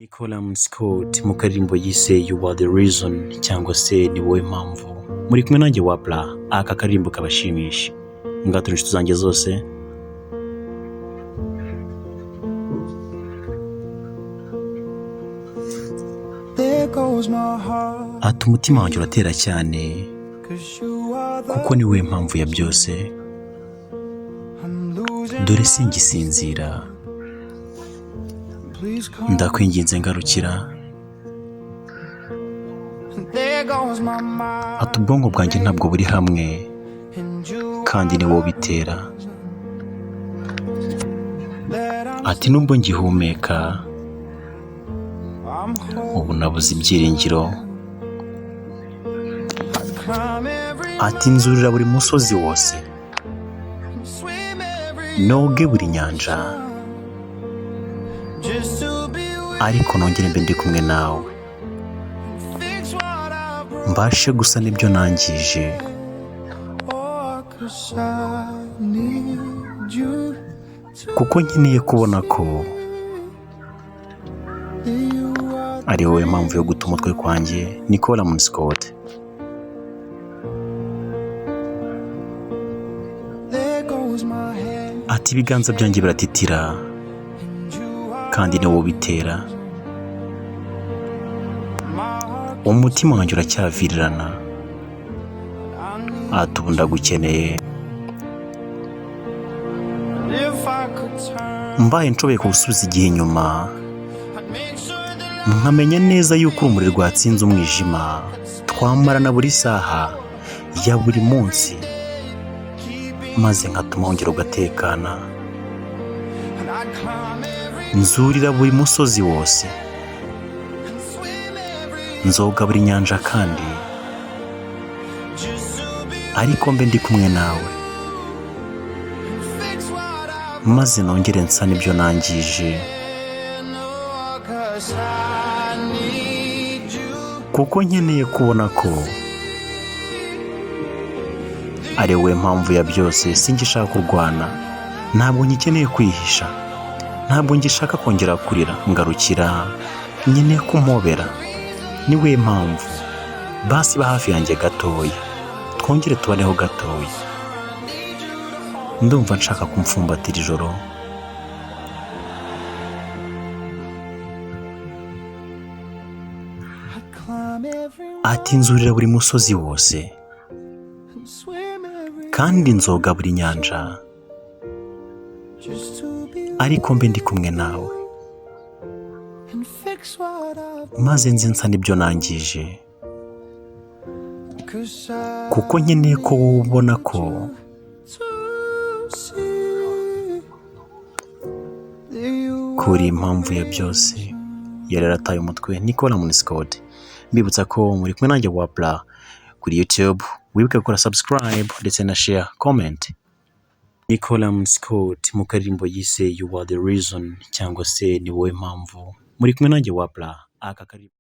Nicolas Scott mu karirimbo yise You Are The Reason cyangwa se ni wowe mpamvu, muri kumwe nanjye Wapla. Aka karirimbo kabashimisha ngato inshuti zanjye zose. Ati umutima wanjye uratera cyane kuko ni wowe mpamvu ya byose, dore singisinzira ndakwinginze ngarukira. Ati ubwonko bwanjye ntabwo buri hamwe kandi ni wowe bitera. Ati nubwo ngihumeka ubu nabuze ibyiringiro. Ati nzurira buri musozi wose, noge buri nyanja, ariko nongere mbe ndi kumwe nawe, mbashe gusa n'ibyo nangije. Kuko nkeneye kubona ko ari wowe mpamvu yo guta umutwe kwanjye. Nicolas Scott. Ati ibiganza byanjye biratitira kandi ni wowe bitera. Umutima wanjye uracyavirirana. Ati ubu ndagukeneye. Mbaye nshoboye kugusubiza igihe inyuma, nkamenya neza yuko urumuri rwatsinze umwijima, twamarana buri saha ya buri munsi, maze nkatuma wongera ugatekana. Nzurira buri musozi wose, nzoga buri nyanja kandi ariko mbe ndi kumwe nawe, maze nongere nsa n'ibyo nangije. Kuko nkeneye kubona ko ari wowe mpamvu ya byose. Singishaka kurwana, ntabwo ngikeneye kwihisha, ntabwo ngishaka kongera kurira. Ngarukira, nkeneye kumpobera, ni wowe mpamvu. Basi ba hafi yanjye gatoya, twongere tubaneho gatoya. Ndumva nshaka kumfumbatira ijoro. Ati nzurira buri musozi wose kandi nzoga buri nyanja, ariko mbe ndi kumwe nawe, maze nzi nsa n'ibyo nangije. Kuko nkeneye ko wowe ubona ko kuri impamvu ya byose. Yari yarataye umutwe. Nicolas Scott. Mbibutsa ko muri kumwe nanjye Wapla kuri YouTube. Wibuke gukora subscribe ndetse na share, comment. Nicolas Scott mu karirimbo yise You Are The Reason cyangwa se ni wowe mpamvu, muri kumwe nanjye Wapla. Aka karirimbo